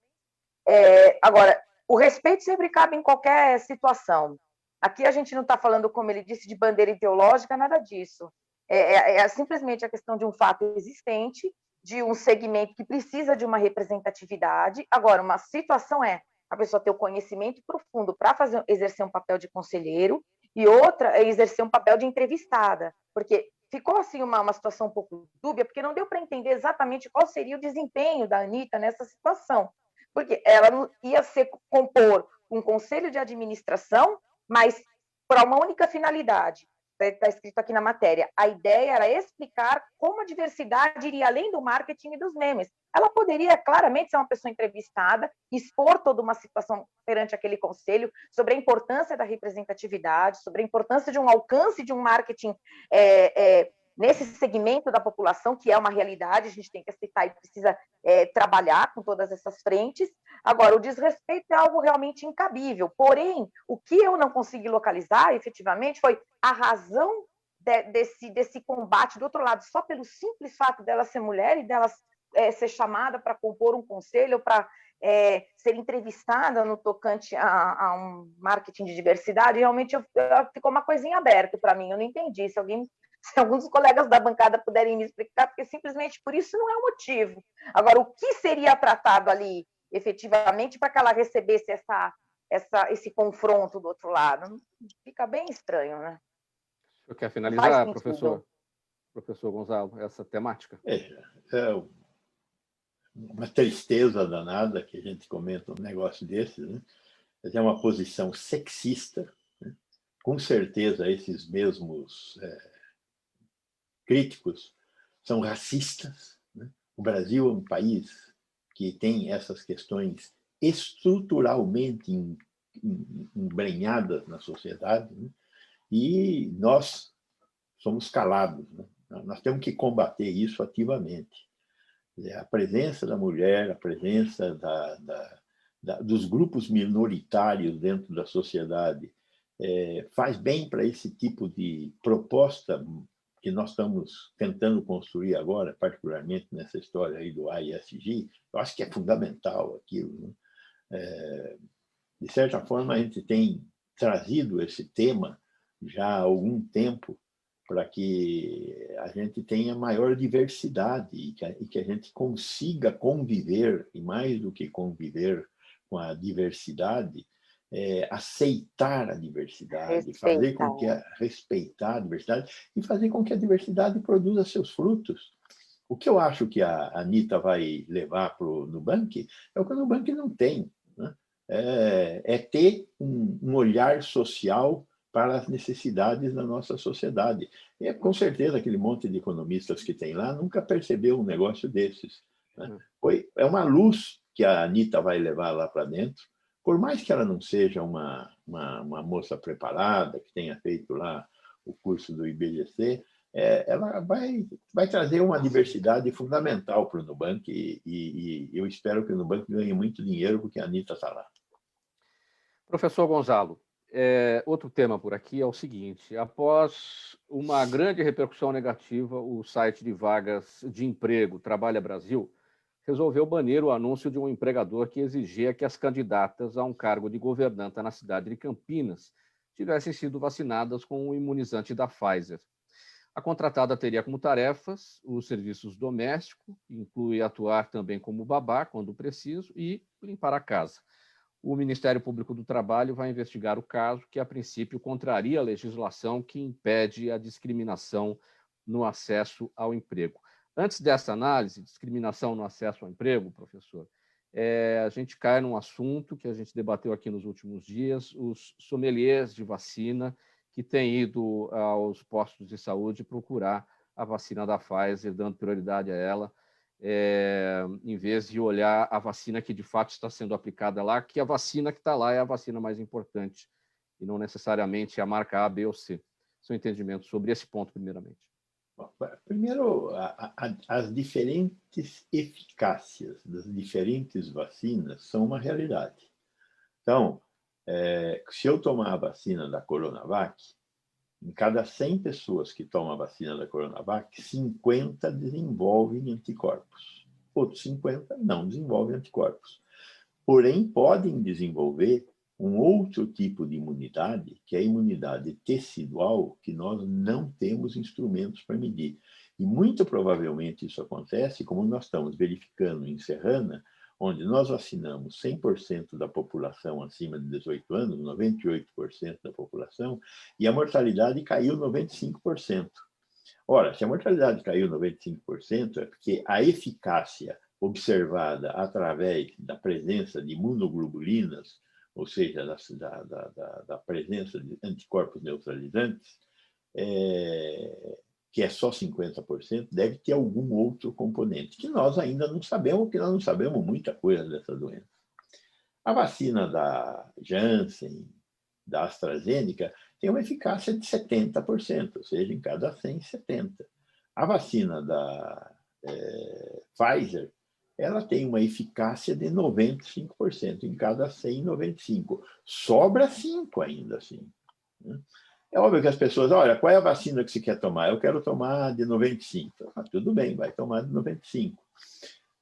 Speaker 2: Agora, o respeito sempre cabe em qualquer situação. Aqui a gente não está falando, como ele disse, de bandeira ideológica, nada disso. É simplesmente a questão de um fato existente, de um segmento que precisa de uma representatividade. Agora, uma situação é a pessoa ter o conhecimento profundo para exercer um papel de conselheiro, e outra é exercer um papel de entrevistada, porque ficou assim uma situação um pouco dúbia, porque não deu para entender exatamente qual seria o desempenho da Anitta nessa situação, porque ela ia compor um conselho de administração, mas para uma única finalidade. Está escrito aqui na matéria, a ideia era explicar como a diversidade iria além do marketing e dos memes. Ela poderia claramente ser uma pessoa entrevistada, expor toda uma situação perante aquele conselho, sobre a importância da representatividade, sobre a importância de um alcance de um marketing nesse segmento da população, que é uma realidade, a gente tem que aceitar e precisa trabalhar com todas essas frentes. Agora, o desrespeito é algo realmente incabível, porém, o que eu não consegui localizar, efetivamente, foi a razão desse combate do outro lado, só pelo simples fato dela ser mulher e dela ser chamada para compor um conselho, ou para ser entrevistada no tocante a um marketing de diversidade, realmente ficou uma coisinha aberta para mim, eu não entendi. Se alguns colegas da bancada puderem me explicar, porque simplesmente por isso não é o motivo. Agora, o que seria tratado ali, efetivamente, para que ela recebesse esse confronto do outro lado? Fica bem estranho, né?
Speaker 1: O senhor quer finalizar, professor Gonzalo, essa temática?
Speaker 4: É uma tristeza danada que a gente comenta um negócio desse, né? É uma posição sexista, né? Com certeza esses mesmos críticos são racistas, né? O Brasil é um país que tem essas questões estruturalmente embrenhadas na sociedade, né? E nós somos calados, né? Nós temos que combater isso ativamente. A presença da mulher, a presença dos grupos minoritários dentro da sociedade faz bem para esse tipo de proposta que nós estamos tentando construir agora, particularmente nessa história aí do AISG. Eu acho que é fundamental aquilo, né? De certa forma, a gente tem trazido esse tema já há algum tempo para que a gente tenha maior diversidade e que a gente consiga conviver, e mais do que conviver com a diversidade, aceitar a diversidade, fazer com que respeitar a diversidade e fazer com que a diversidade produza seus frutos. O que eu acho que a Anitta vai levar para o Nubank é o que o Nubank não tem, né? Ter um olhar social para as necessidades da nossa sociedade. E, com certeza, aquele monte de economistas que tem lá nunca percebeu um negócio desses, né? É uma luz que a Anitta vai levar lá para dentro, por mais que ela não seja uma moça preparada, que tenha feito lá o curso do IBGC, ela vai trazer uma diversidade fundamental para o Nubank, e eu espero que o Nubank ganhe muito dinheiro, porque a Anitta está lá.
Speaker 1: Professor Gonzalo, outro tema por aqui é o seguinte: após uma grande repercussão negativa, o site de vagas de emprego Trabalha Brasil resolveu banir o anúncio de um empregador que exigia que as candidatas a um cargo de governanta na cidade de Campinas tivessem sido vacinadas com o imunizante da Pfizer. A contratada teria como tarefas os serviços domésticos, inclui atuar também como babá, quando preciso, e limpar a casa. O Ministério Público do Trabalho vai investigar o caso, que, a princípio, contraria a legislação que impede a discriminação no acesso ao emprego. Antes dessa análise, discriminação no acesso ao emprego, professor, a gente cai num assunto que a gente debateu aqui nos últimos dias, os sommeliers de vacina que têm ido aos postos de saúde procurar a vacina da Pfizer, dando prioridade a ela, em vez de olhar a vacina que de fato está sendo aplicada lá, que a vacina que está lá é a vacina mais importante, e não necessariamente a marca A, B ou C. Seu entendimento sobre esse ponto, primeiramente.
Speaker 4: Primeiro, as diferentes eficácias das diferentes vacinas são uma realidade. Então, se eu tomar a vacina da Coronavac, em cada 100 pessoas que tomam a vacina da Coronavac, 50 desenvolvem anticorpos. Outros 50 não desenvolvem anticorpos. Porém, podem desenvolver um outro tipo de imunidade, que é a imunidade tecidual, que nós não temos instrumentos para medir. E muito provavelmente isso acontece, como nós estamos verificando em Serrana, onde nós vacinamos 100% da população acima de 18 anos, 98% da população, e a mortalidade caiu 95%. Ora, se a mortalidade caiu 95%, é porque a eficácia observada através da presença de imunoglobulinas, ou seja, da presença de anticorpos neutralizantes, que é só 50%, deve ter algum outro componente, que nós ainda não sabemos, porque nós não sabemos muita coisa dessa doença. A vacina da Janssen, da AstraZeneca, tem uma eficácia de 70%, ou seja, em cada 100, 70. A vacina da Pfizer, ela tem uma eficácia de 95%, em cada 100, 95%. Sobra 5 ainda assim. É óbvio que as pessoas, olha, qual é a vacina que você quer tomar? Eu quero tomar de 95. Tudo bem, vai tomar de 95.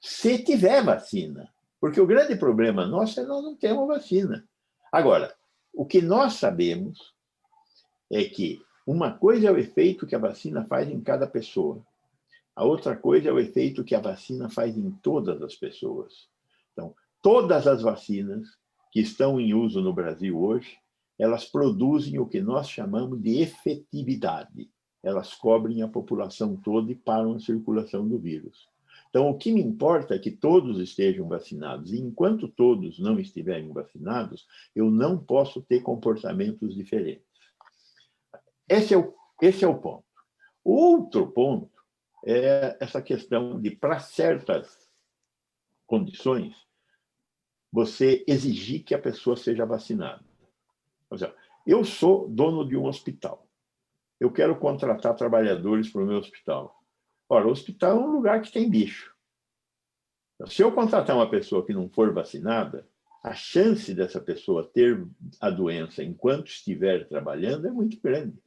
Speaker 4: Se tiver vacina, porque o grande problema nosso é nós não temos vacina. Agora, o que nós sabemos é que uma coisa é o efeito que a vacina faz em cada pessoa. A outra coisa é o efeito que a vacina faz em todas as pessoas. Então, todas as vacinas que estão em uso no Brasil hoje, elas produzem o que nós chamamos de efetividade. Elas cobrem a população toda e param a circulação do vírus. Então, o que me importa é que todos estejam vacinados. E enquanto todos não estiverem vacinados, eu não posso ter comportamentos diferentes. Esse é o ponto. O outro ponto é essa questão de, para certas condições, você exigir que a pessoa seja vacinada. Ou seja, eu sou dono de um hospital. Eu quero contratar trabalhadores para o meu hospital. Ora, o hospital é um lugar que tem bicho. Então, se eu contratar uma pessoa que não for vacinada, a chance dessa pessoa ter a doença enquanto estiver trabalhando é muito grande.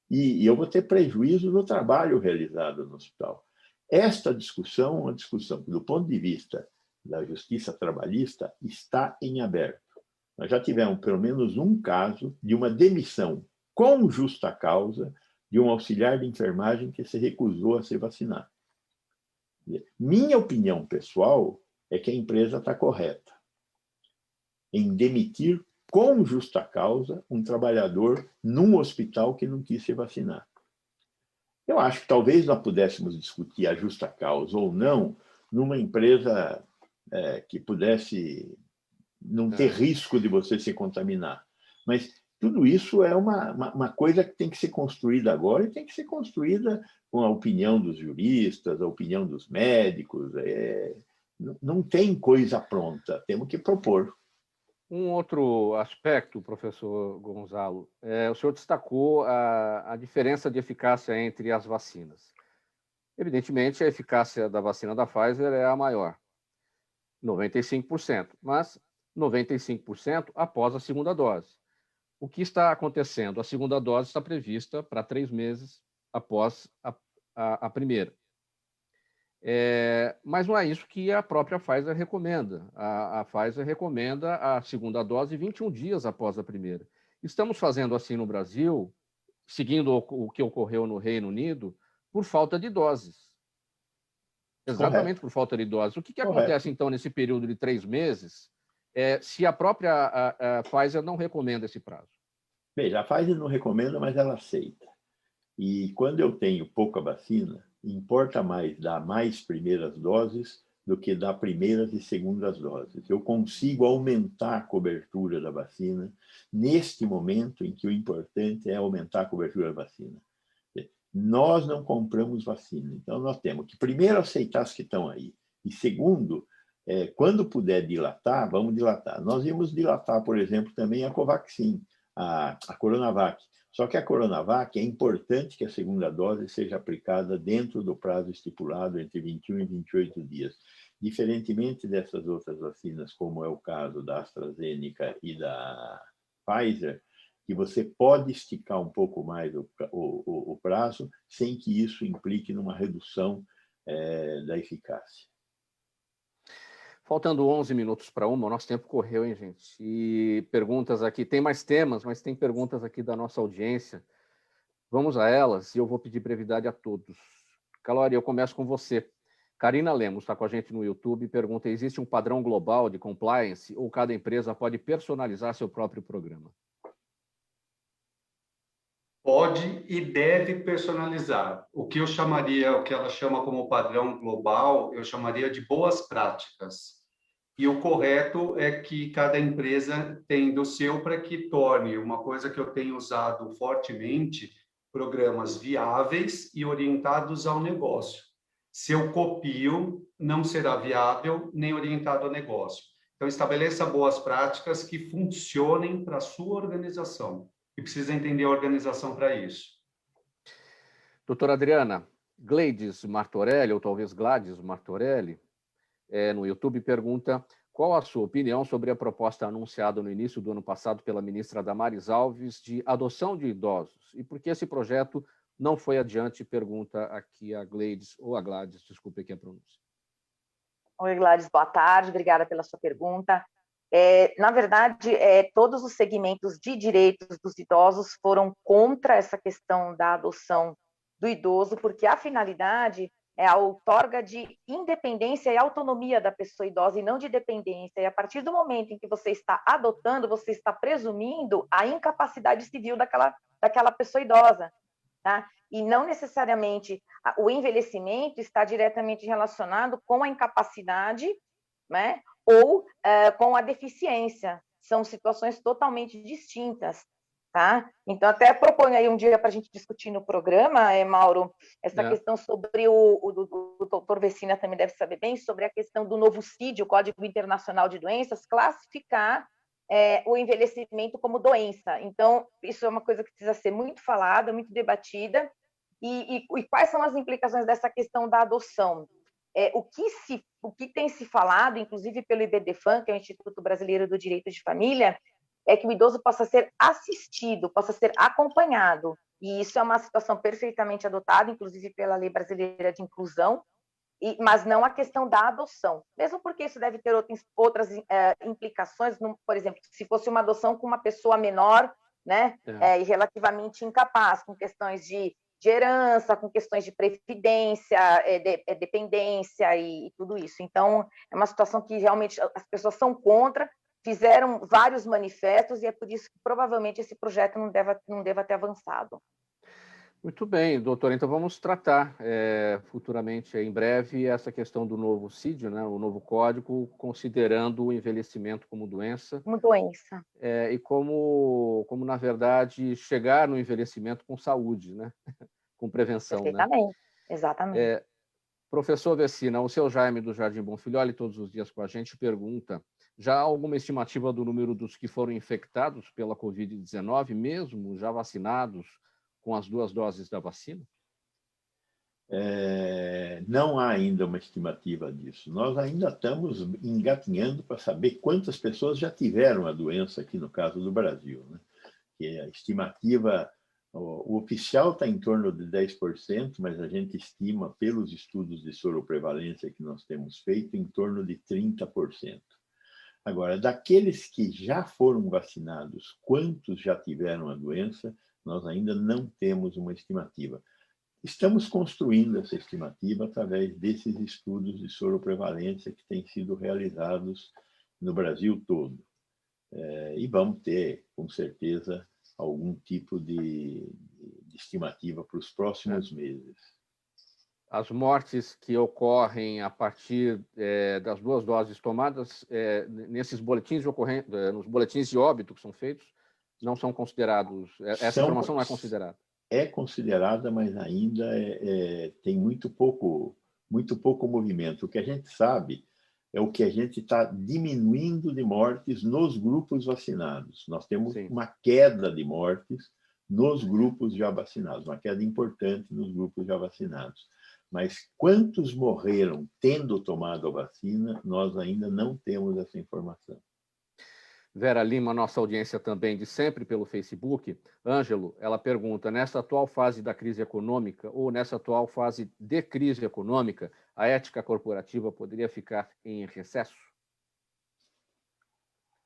Speaker 4: E eu vou ter prejuízo no trabalho realizado no hospital. Esta discussão é uma discussão que, do ponto de vista da justiça trabalhista, está em aberto. Nós já tivemos pelo menos um caso de uma demissão com justa causa de um auxiliar de enfermagem que se recusou a ser vacinado. Minha opinião pessoal é que a empresa está correta em demitir com justa causa um trabalhador num hospital que não quis se vacinar. Eu acho que talvez nós pudéssemos discutir a justa causa ou não numa empresa que pudesse não ter risco de você se contaminar. Mas tudo isso é uma coisa que tem que ser construída agora e tem que ser construída com a opinião dos juristas, a opinião dos médicos. Não tem coisa pronta, temos que propor.
Speaker 1: Um outro aspecto, professor Gonzalo, o senhor destacou a diferença de eficácia entre as vacinas. Evidentemente, a eficácia da vacina da Pfizer é a maior, 95%, mas 95% após a segunda dose. O que está acontecendo? A segunda dose está prevista para 3 meses após a primeira. Mas não é isso que a própria Pfizer recomenda. A Pfizer recomenda a segunda dose 21 dias após a primeira. Estamos fazendo assim no Brasil, seguindo o que ocorreu no Reino Unido, por falta de doses. Exatamente. Correto. Por falta de doses. O que acontece, então, nesse período de 3 meses, se a própria a Pfizer não recomenda esse prazo?
Speaker 4: Veja, a Pfizer não recomenda, mas ela aceita. E quando eu tenho pouca vacina, importa mais dar mais primeiras doses do que dar primeiras e segundas doses. Eu consigo aumentar a cobertura da vacina neste momento em que o importante é aumentar a cobertura da vacina. Nós não compramos vacina, então nós temos que primeiro aceitar as que estão aí. E segundo, quando puder dilatar, vamos dilatar. Nós íamos dilatar, por exemplo, também a Covaxin, a Coronavac. Só que a Coronavac é importante que a segunda dose seja aplicada dentro do prazo estipulado entre 21 e 28 dias. Diferentemente dessas outras vacinas, como é o caso da AstraZeneca e da Pfizer, que você pode esticar um pouco mais o prazo sem que isso implique numa redução da eficácia.
Speaker 1: Faltando 11 minutos para 1, o nosso tempo correu, hein, gente? E perguntas aqui, tem mais temas, mas tem perguntas aqui da nossa audiência. Vamos a elas e eu vou pedir brevidade a todos. Calori, eu começo com você. Karina Lemos está com a gente no YouTube e pergunta, existe um padrão global de compliance ou cada empresa pode personalizar seu próprio programa?
Speaker 3: Pode e deve personalizar. O que eu chamaria, o que ela chama como padrão global, eu chamaria de boas práticas. E o correto é que cada empresa tem do seu para que torne uma coisa que eu tenho usado fortemente, programas viáveis e orientados ao negócio. Se eu copio, não será viável nem orientado ao negócio. Então, estabeleça boas práticas que funcionem para a sua organização. E precisa entender a organização para isso.
Speaker 1: Doutora Adriana, Gleides Martorelli, ou talvez Gladys Martorelli, no YouTube, pergunta qual a sua opinião sobre a proposta anunciada no início do ano passado pela ministra Damares Alves de adoção de idosos e por que esse projeto não foi adiante, pergunta aqui a Gleides, ou a Gladys, desculpe aqui a pronúncia.
Speaker 2: Oi, Gladys, boa tarde, obrigada pela sua pergunta. Na verdade, todos os segmentos de direitos dos idosos foram contra essa questão da adoção do idoso, porque a finalidade é a outorga de independência e autonomia da pessoa idosa e não de dependência. E a partir do momento em que você está adotando, você está presumindo a incapacidade civil daquela pessoa idosa, tá? E não necessariamente o envelhecimento está diretamente relacionado com a incapacidade, né? Ou com a deficiência. São situações totalmente distintas, tá? Então, até proponho aí um dia para a gente discutir no programa, Mauro, essa questão sobre o doutor Vecina também deve saber bem, sobre a questão do novo CID, o Código Internacional de Doenças, classificar o envelhecimento como doença. Então, isso é uma coisa que precisa ser muito falada, muito debatida. E quais são as implicações dessa questão da adoção? O que tem se falado, inclusive pelo IBDFAM, que é o Instituto Brasileiro do Direito de Família, é que o idoso possa ser assistido, possa ser acompanhado. E isso é uma situação perfeitamente adotada, inclusive pela Lei Brasileira de Inclusão, mas não a questão da adoção. Mesmo porque isso deve ter outras implicações, por exemplo, se fosse uma adoção com uma pessoa menor, né, e relativamente incapaz, com questões de herança, com questões de previdência, dependência e tudo isso. Então, é uma situação que realmente as pessoas são contra, fizeram vários manifestos e é por isso que provavelmente esse projeto não deva ter avançado.
Speaker 1: Muito bem, doutor. Então vamos tratar futuramente, em breve, essa questão do novo CID, né, o novo código, considerando o envelhecimento como doença.
Speaker 2: Como doença.
Speaker 1: E como, na verdade, chegar no envelhecimento com saúde, né? Com prevenção.
Speaker 2: Perfeitamente,
Speaker 1: né?
Speaker 2: Exatamente.
Speaker 1: Professor Vecina, o seu Jaime do Jardim Bonfilholi, todos os dias com a gente, pergunta, já há alguma estimativa do número dos que foram infectados pela Covid-19, mesmo já vacinados com as 2 doses da vacina?
Speaker 4: Não há ainda uma estimativa disso. Nós ainda estamos engatinhando para saber quantas pessoas já tiveram a doença aqui no caso do Brasil, né? Que a estimativa, o oficial está em torno de 10%, mas a gente estima, pelos estudos de soroprevalência que nós temos feito, em torno de 30%. Agora, daqueles que já foram vacinados, quantos já tiveram a doença, nós ainda não temos uma estimativa. Estamos construindo essa estimativa através desses estudos de soroprevalência que têm sido realizados no Brasil todo. E vamos ter, com certeza, algum tipo de estimativa para os próximos meses.
Speaker 1: As mortes que ocorrem a partir das 2 doses tomadas, nesses boletins nos boletins de óbito que são feitos, não são considerados, essa informação não é considerada?
Speaker 4: É considerada, mas ainda tem muito pouco movimento. O que a gente sabe é o que a gente está diminuindo de mortes nos grupos vacinados. Nós temos uma queda de mortes nos grupos já vacinados, uma queda importante nos grupos já vacinados. Mas quantos morreram tendo tomado a vacina, nós ainda não temos essa informação.
Speaker 1: Vera Lima, nossa audiência também de sempre pelo Facebook. Ângelo, ela pergunta, nessa atual fase da crise econômica ou nessa atual fase de crise econômica, a ética corporativa poderia ficar em recesso?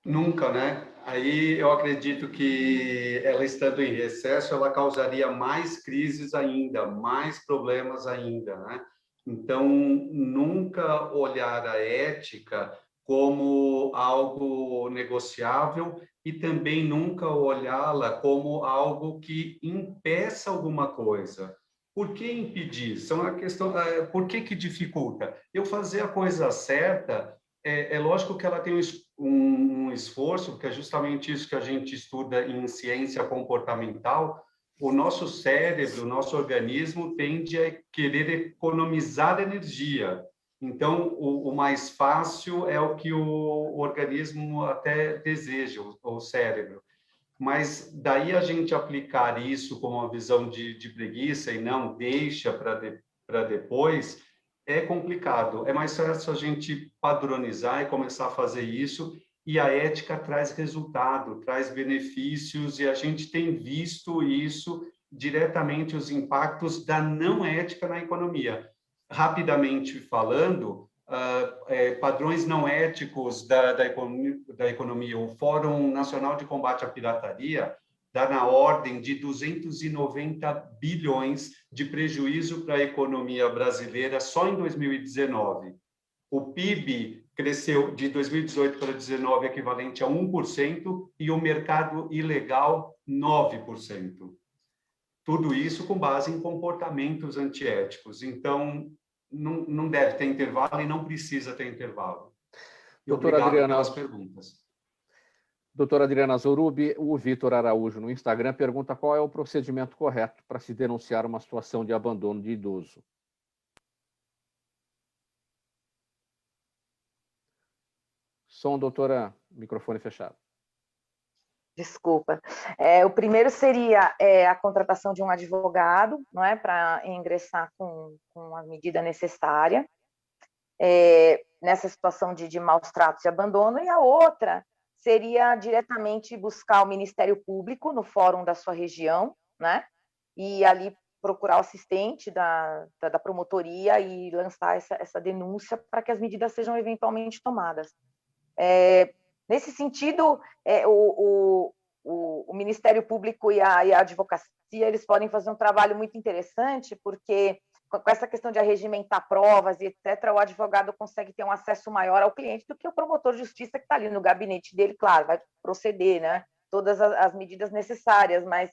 Speaker 3: Nunca, né? Aí eu acredito que ela estando em recesso, ela causaria mais crises ainda, mais problemas ainda, né? Então, nunca olhar a ética como algo negociável e também nunca olhá-la como algo que impeça alguma coisa. Por que impedir? São a questão, por que dificulta? Eu fazer a coisa certa, é lógico que ela tem um esforço, porque é justamente isso que a gente estuda em ciência comportamental. O nosso cérebro, o nosso organismo tende a querer economizar energia. Então, o mais fácil é o que o organismo até deseja, o cérebro. Mas daí a gente aplicar isso como uma visão de preguiça e não deixa para depois, é complicado. É mais fácil a gente padronizar e começar a fazer isso, e a ética traz resultado, traz benefícios, e a gente tem visto isso diretamente, os impactos da não ética na economia. Rapidamente falando, padrões não éticos da economia, o Fórum Nacional de Combate à Pirataria dá na ordem de 290 bilhões de prejuízo para a economia brasileira só em 2019. O PIB cresceu de 2018 para 2019 equivalente a 1%, e o mercado ilegal 9%. Tudo isso com base em comportamentos antiéticos. Então, não deve ter intervalo e não precisa ter intervalo.
Speaker 1: Doutora Adriana,
Speaker 3: pelas perguntas.
Speaker 1: Doutora Adriana Zorubi, o Vitor Araújo no Instagram pergunta qual é o procedimento correto para se denunciar uma situação de abandono de idoso. Som, doutora, microfone fechado.
Speaker 2: Desculpa. O primeiro seria a contratação de um advogado, não é, para ingressar com a medida necessária nessa situação de maus tratos e abandono, e a outra seria diretamente buscar o Ministério Público no fórum da sua região, né, e ali procurar o assistente da promotoria e lançar essa denúncia para que as medidas sejam eventualmente tomadas. Nesse sentido, o Ministério Público e a advocacia, eles podem fazer um trabalho muito interessante, porque com essa questão de arregimentar provas e etc., o advogado consegue ter um acesso maior ao cliente do que o promotor de justiça que está ali no gabinete dele. Claro, vai proceder, né, todas as medidas necessárias, mas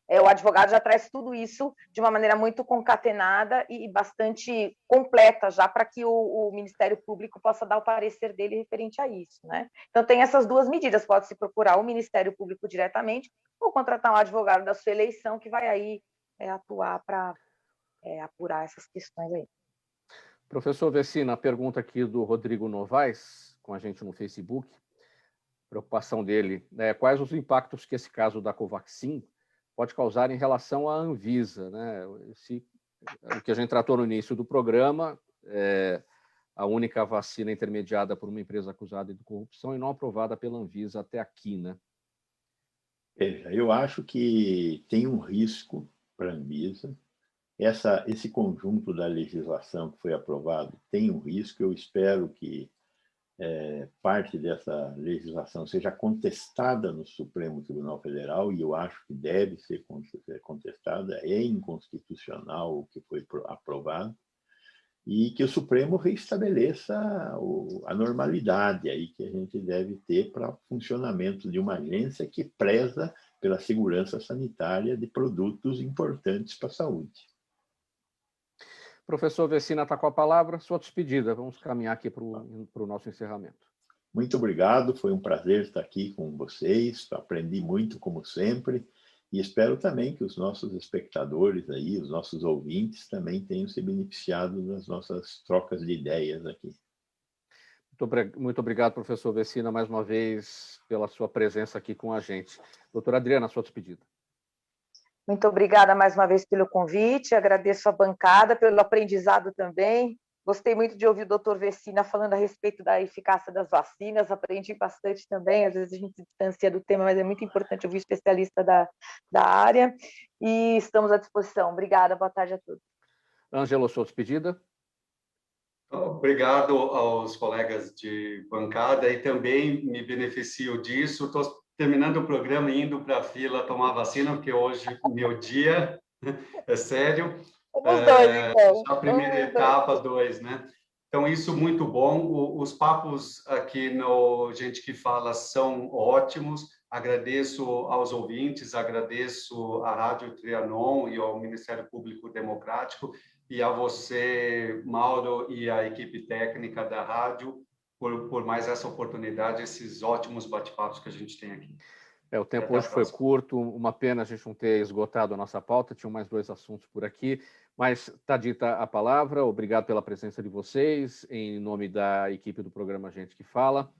Speaker 2: o advogado já traz tudo isso de uma maneira muito concatenada e bastante completa, já para que o Ministério Público possa dar o parecer dele referente a isso, né? Então, tem essas duas medidas, pode-se procurar o Ministério Público diretamente ou contratar um advogado da sua eleição que vai aí atuar para apurar essas questões aí.
Speaker 1: Professor Vecina, a pergunta aqui do Rodrigo Novaes, com a gente no Facebook, preocupação dele, quais os impactos que esse caso da Covaxin pode causar em relação à Anvisa, né? O que a gente tratou no início do programa, a única vacina intermediada por uma empresa acusada de corrupção e não aprovada pela Anvisa até aqui, né?
Speaker 4: Eu acho que tem um risco para a Anvisa. Esse conjunto da legislação que foi aprovado tem um risco. Eu espero que parte dessa legislação seja contestada no Supremo Tribunal Federal, e eu acho que deve ser contestada, é inconstitucional o que foi aprovado, e que o Supremo reestabeleça a normalidade aí que a gente deve ter para o funcionamento de uma agência que preza pela segurança sanitária de produtos importantes para a saúde.
Speaker 1: Professor Vecina está com a palavra, sua despedida. Vamos caminhar aqui para o nosso encerramento.
Speaker 4: Muito obrigado, foi um prazer estar aqui com vocês, aprendi muito como sempre, e espero também que os nossos espectadores aí, os nossos ouvintes também tenham se beneficiado das nossas trocas de ideias aqui.
Speaker 1: Muito obrigado, professor Vecina, mais uma vez pela sua presença aqui com a gente. Doutora Adriana, sua despedida.
Speaker 2: Muito obrigada mais uma vez pelo convite, agradeço a bancada pelo aprendizado também. Gostei muito de ouvir o doutor Vecina falando a respeito da eficácia das vacinas, aprendi bastante também, às vezes a gente se distancia do tema, mas é muito importante ouvir especialista da área, e estamos à disposição. Obrigada, boa tarde a todos.
Speaker 1: Ângelo, sua despedida.
Speaker 3: Obrigado aos colegas de bancada, e também me beneficio disso. Estou terminando o programa e indo para a fila tomar vacina, porque hoje meu dia é sério.
Speaker 2: Os dois, então.
Speaker 3: A primeira etapa, 2, né? Então, isso muito bom. Os papos aqui no Gente que Fala são ótimos. Agradeço aos ouvintes, agradeço à Rádio Trianon e ao Ministério Público Democrático, e a você, Mauro, e a equipe técnica da rádio, por mais essa oportunidade, esses ótimos bate-papos que a gente tem aqui.
Speaker 1: O tempo hoje foi curto, uma pena a gente não ter esgotado a nossa pauta, tinham mais 2 assuntos por aqui, mas está dita a palavra. Obrigado pela presença de vocês, em nome da equipe do programa Gente que Fala.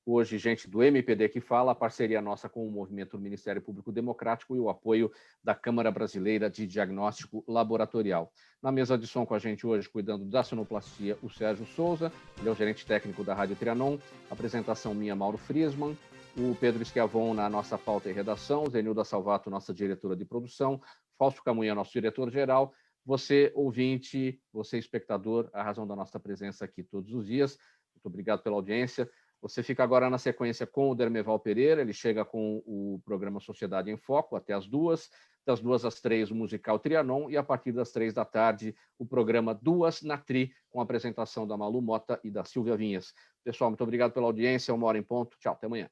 Speaker 1: Hoje, gente do MPD que Fala, a parceria nossa com o Movimento do Ministério Público Democrático e o apoio da Câmara Brasileira de Diagnóstico Laboratorial. Na mesa de som com a gente hoje, cuidando da sonoplastia, o Sérgio Souza, ele é o gerente técnico da Rádio Trianon, apresentação minha, Mauro Friesman, o Pedro Schiavon na nossa pauta e redação, Zenilda Salvato, nossa diretora de produção, Fausto Camunha, nosso diretor-geral, você, ouvinte, você, espectador, a razão da nossa presença aqui todos os dias. Muito obrigado pela audiência. Você fica agora na sequência com o Dermeval Pereira, ele chega com o programa Sociedade em Foco até as 2, das 2 às 3 o musical Trianon, e a partir das 3 da tarde o programa 2 na Tri, com a apresentação da Malu Mota e da Silvia Vinhas. Pessoal, muito obrigado pela audiência, 1h em ponto, tchau, até amanhã.